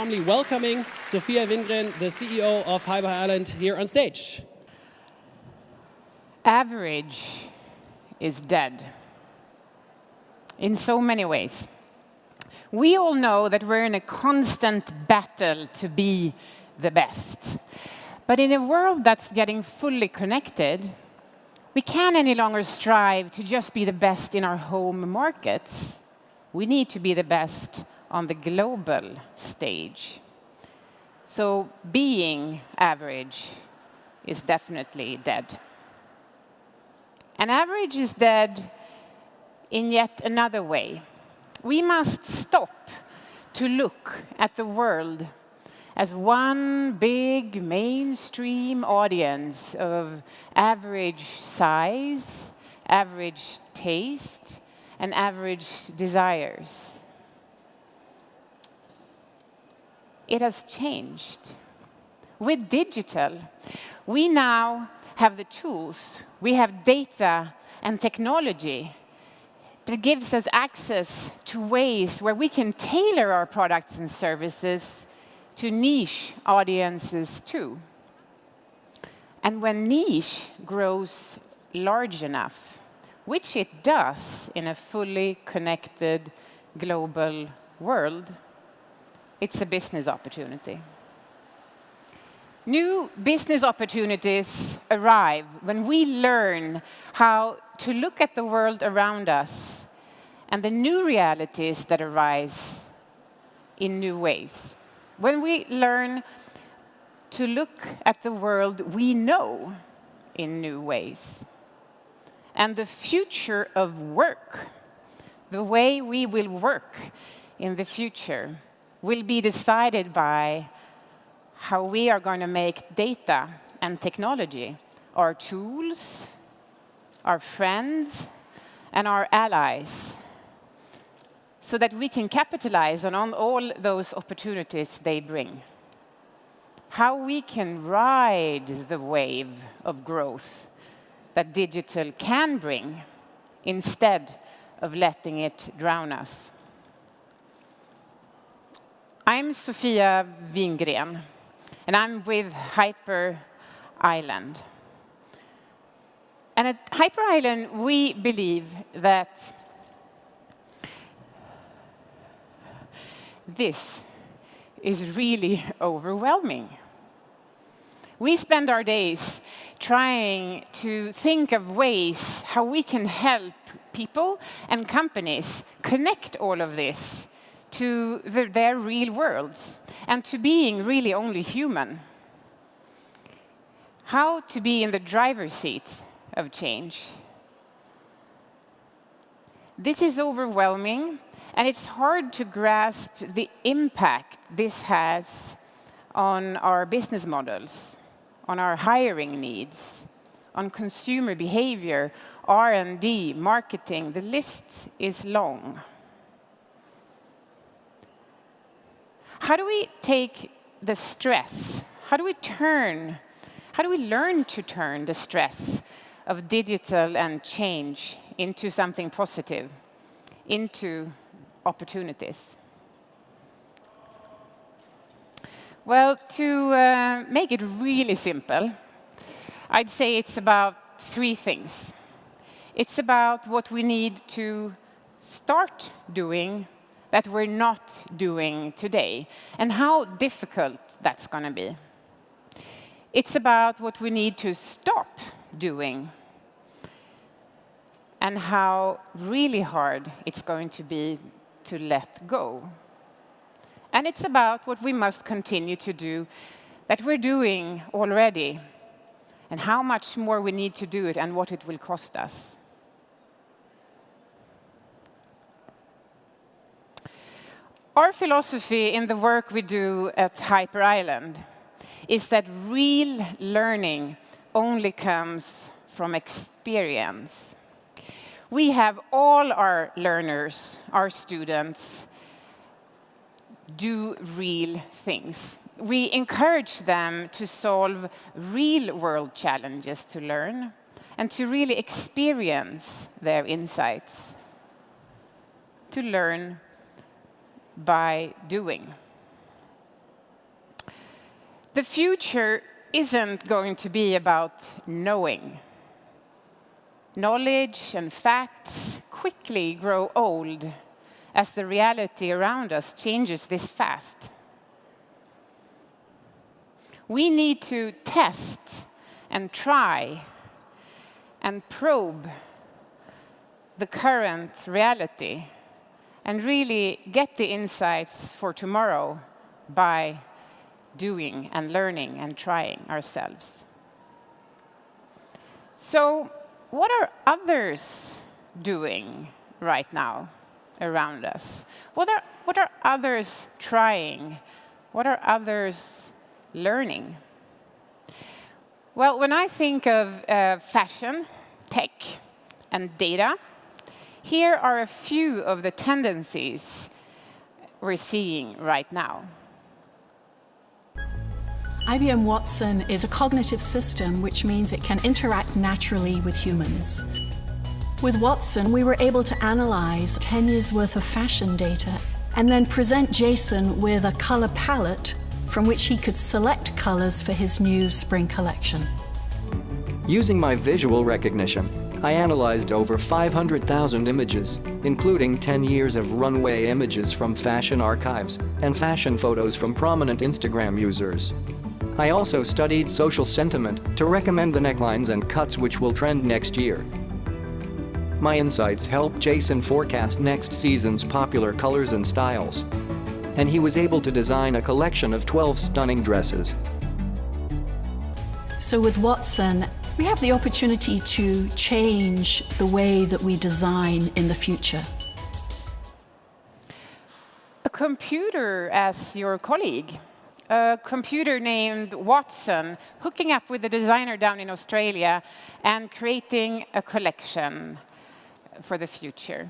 Warmly welcoming Sofia Wingren, the CEO of Hyper Ireland, here on stage. Average is dead in so many ways. We all know that we're in a constant battle to be the best. But in a world that's getting fully connected, we can't any longer strive to just be the best in our home markets. We need to be the best on the global stage. So being average is definitely dead. And average is dead in yet another way. We must stop to look at the world as one big mainstream audience of average size, average taste, and average desires. It has changed. With digital, we now have the tools, we have data and technology that gives us access to ways where we can tailor our products and services to niche audiences too. And when niche grows large enough, which it does in a fully connected global world, it's a business opportunity. New business opportunities arrive when we learn how to look at the world around us and the new realities that arise in new ways. When we learn to look at the world we know in new ways. And the future of work, the way we will work in the future, will be decided by how we are going to make data and technology our tools, our friends, and our allies, so that we can capitalize on all those opportunities they bring. How we can ride the wave of growth that digital can bring, instead of letting it drown us. I'm Sofia Wingren, and I'm with Hyper Ireland. And at Hyper Ireland, we believe that this is really overwhelming. We spend our days trying to think of ways how we can help people and companies connect all of this to their real worlds and to being really only human. How to be in the driver's seat of change. This is overwhelming, and it's hard to grasp the impact this has on our business models, on our hiring needs, on consumer behavior, R&D, marketing. The list is long. How do we take the stress? How do we learn to turn the stress of digital and change into something positive, into opportunities? Well, to make it really simple, I'd say it's about three things. It's about what we need to start doing that we're not doing today, and how difficult that's going to be. It's about what we need to stop doing, and how really hard it's going to be to let go. And it's about what we must continue to do that we're doing already, and how much more we need to do it and what it will cost us. Our philosophy in the work we do at Hyper Ireland is that real learning only comes from experience. We have all our learners, our students, do real things. We encourage them to solve real-world challenges to learn and to really experience their insights, to learn by doing. The future isn't going to be about knowing. Knowledge and facts quickly grow old as the reality around us changes this fast. We need to test and try and probe the current reality and really get the insights for tomorrow by doing and learning and trying ourselves. So, what are others doing right now around us? What are others trying? What are others learning? Well, when I think of fashion, tech, and data, here are a few of the tendencies we're seeing right now. IBM Watson is a cognitive system, which means it can interact naturally with humans. With Watson, we were able to analyze 10 years' worth of fashion data and then present Jason with a color palette from which he could select colors for his new spring collection. Using my visual recognition, I analyzed over 500,000 images, including 10 years of runway images from fashion archives and fashion photos from prominent Instagram users. I also studied social sentiment to recommend the necklines and cuts which will trend next year. My insights helped Jason forecast next season's popular colors and styles, and he was able to design a collection of 12 stunning dresses. So with Watson, we have the opportunity to change the way that we design in the future. A computer as your colleague. A computer named Watson, hooking up with a designer down in Australia and creating a collection for the future.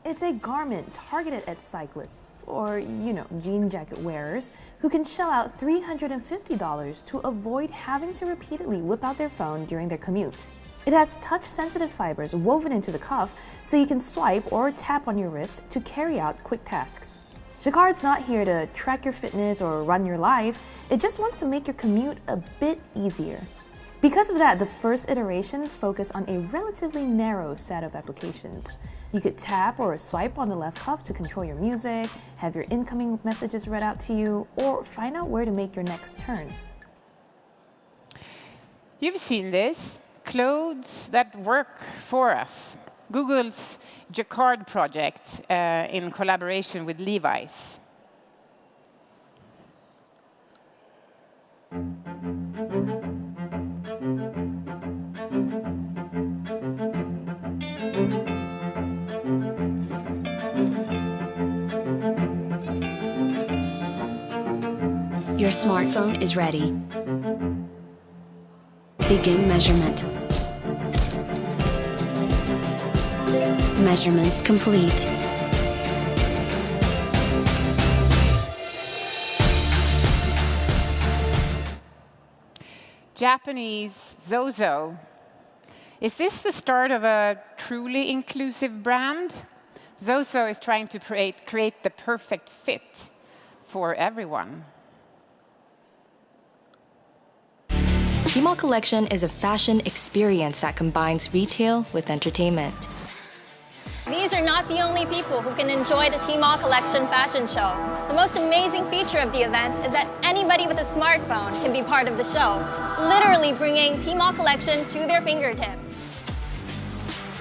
It's a garment targeted at cyclists, or, jean jacket wearers, who can shell out $350 to avoid having to repeatedly whip out their phone during their commute. It has touch-sensitive fibers woven into the cuff, so you can swipe or tap on your wrist to carry out quick tasks. Jacquard's not here to track your fitness or run your life, it just wants to make your commute a bit easier. Because of that, the first iteration focused on a relatively narrow set of applications. You could tap or swipe on the left cuff to control your music, have your incoming messages read out to you, or find out where to make your next turn. You've seen this. Clothes that work for us. Google's Jacquard project in collaboration with Levi's. Your smartphone is ready. Begin measurement. Measurements complete. Japanese Zozo. Is this the start of a truly inclusive brand? Zozo is trying to create the perfect fit for everyone. Tmall Collection is a fashion experience that combines retail with entertainment. These are not the only people who can enjoy the Tmall Collection fashion show. The most amazing feature of the event is that anybody with a smartphone can be part of the show, literally bringing Tmall Collection to their fingertips.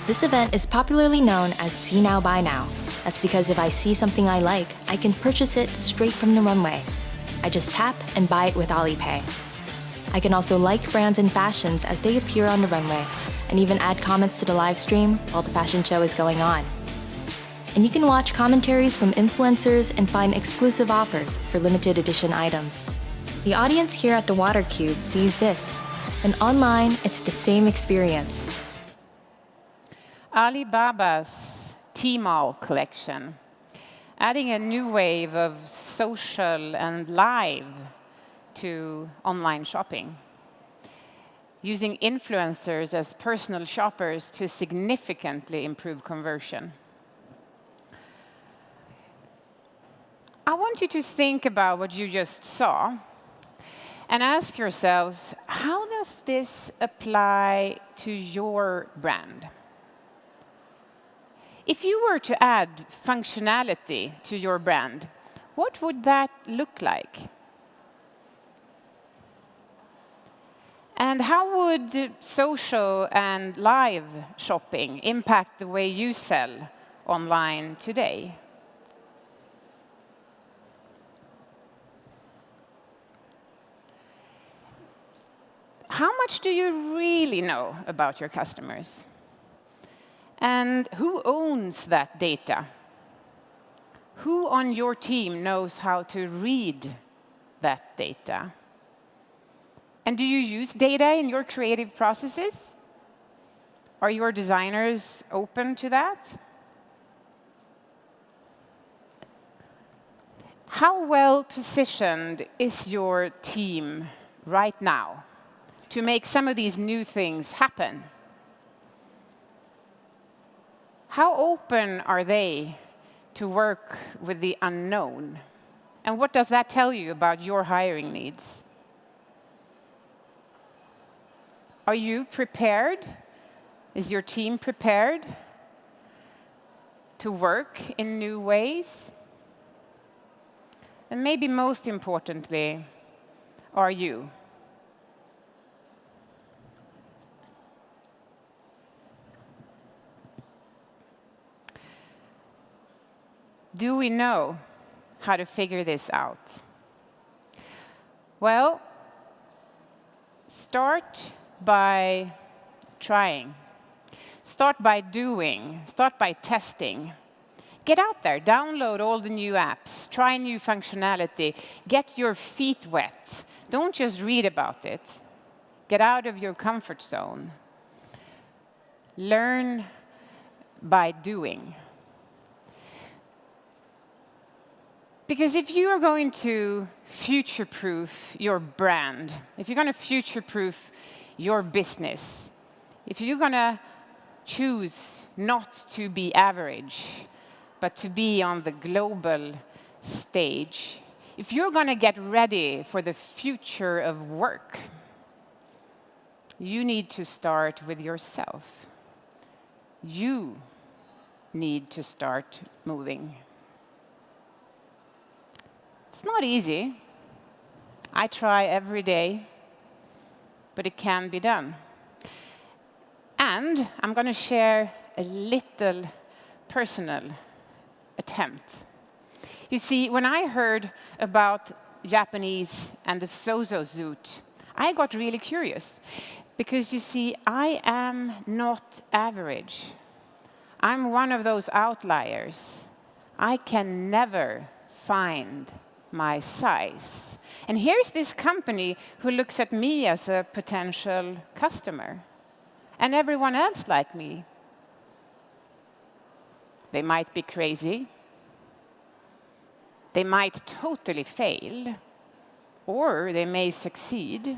This event is popularly known as See Now, Buy Now. That's because if I see something I like, I can purchase it straight from the runway. I just tap and buy it with Alipay. I can also like brands and fashions as they appear on the runway, and even add comments to the live stream while the fashion show is going on. And you can watch commentaries from influencers and find exclusive offers for limited edition items. The audience here at the Water Cube sees this, and online it's the same experience. Alibaba's Tmall Collection, adding a new wave of social and live to online shopping, using influencers as personal shoppers to significantly improve conversion. want you to think about what you just saw and ask yourselves, how does this apply to your brand? If you were to add functionality to your brand, what would that look like? And how would social and live shopping impact the way you sell online today? How much do you really know about your customers? And who owns that data? Who on your team knows how to read that data? And do you use data in your creative processes? Are your designers open to that? How well positioned is your team right now to make some of these new things happen? How open are they to work with the unknown? And what does that tell you about your hiring needs? Are you prepared? Is your team prepared to work in new ways? And maybe most importantly, are you? Do we know how to figure this out? Well, start by trying. Start by doing. Start by testing. Get out there, download all the new apps, try new functionality, get your feet wet. Don't just read about it. Get out of your comfort zone. Learn by doing. Because if you are going to future-proof your brand, if you're going to future-proof your business, if you're going to choose not to be average, but to be on the global stage, if you're going to get ready for the future of work, you need to start with yourself. You need to start moving. It's not easy. I try every day, but it can be done. And I'm going to share a little personal attempt. You see, when I heard about Japanese and the Sozo suit, I got really curious. Because you see, I am not average. I'm one of those outliers. I can never find my size. And here's this company who looks at me as a potential customer. And everyone else like me. They might be crazy. They might totally fail. Or they may succeed.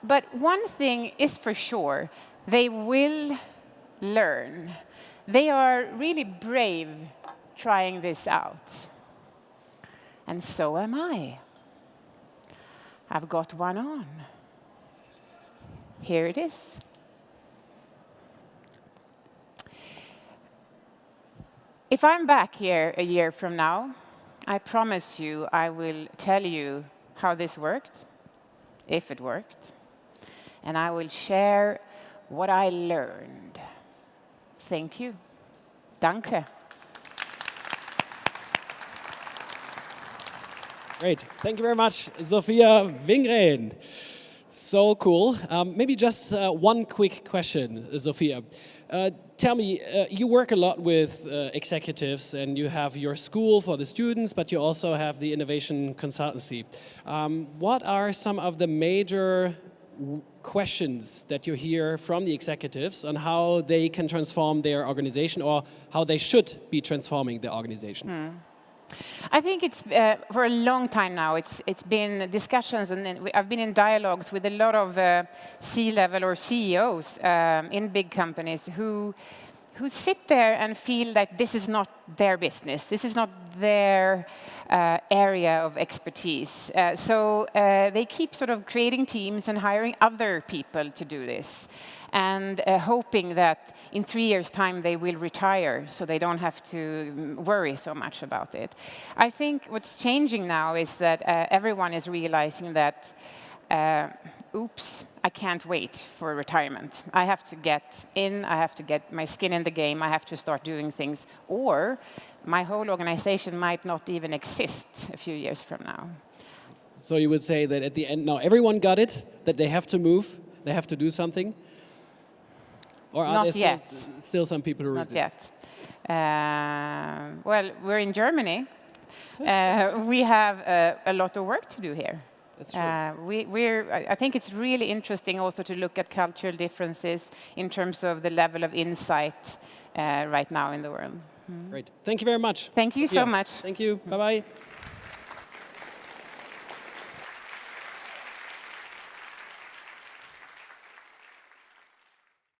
But one thing is for sure, they will learn. They are really brave trying this out. And so am I. I've got one on. Here it is. If I'm back here a year from now, I promise you I will tell you how this worked, if it worked, and I will share what I learned. Thank you. Danke. Great. Thank you very much, Sofia Wingren. So cool. Maybe just one quick question, Sofia. Tell me, you work a lot with executives and you have your school for the students, but you also have the innovation consultancy. What are some of the major questions that you hear from the executives on how they can transform their organization or how they should be transforming the organization? I think it's for a long time now. It's been discussions, and I've been in dialogues with a lot of C-level or CEOs in big companies who who sit there and feel that this is not their business, this is not their area of expertise. So they keep sort of creating teams and hiring other people to do this, and hoping that in 3 years' time they will retire so they don't have to worry so much about it. I think what's changing now is that everyone is realizing that oops, I can't wait for retirement. I have to get in, I have to get my skin in the game, I have to start doing things, or my whole organization might not even exist a few years from now. So you would say that at the end, now everyone got it, that they have to move, they have to do something? Or are Not there yet. still some people who resist? Not yet. Well, we're in Germany. We have a lot of work to do here. That's true. I think it's really interesting also to look at cultural differences in terms of the level of insight right now in the world. Great. Thank you very much. Thank you so much. Thank you. Bye-bye.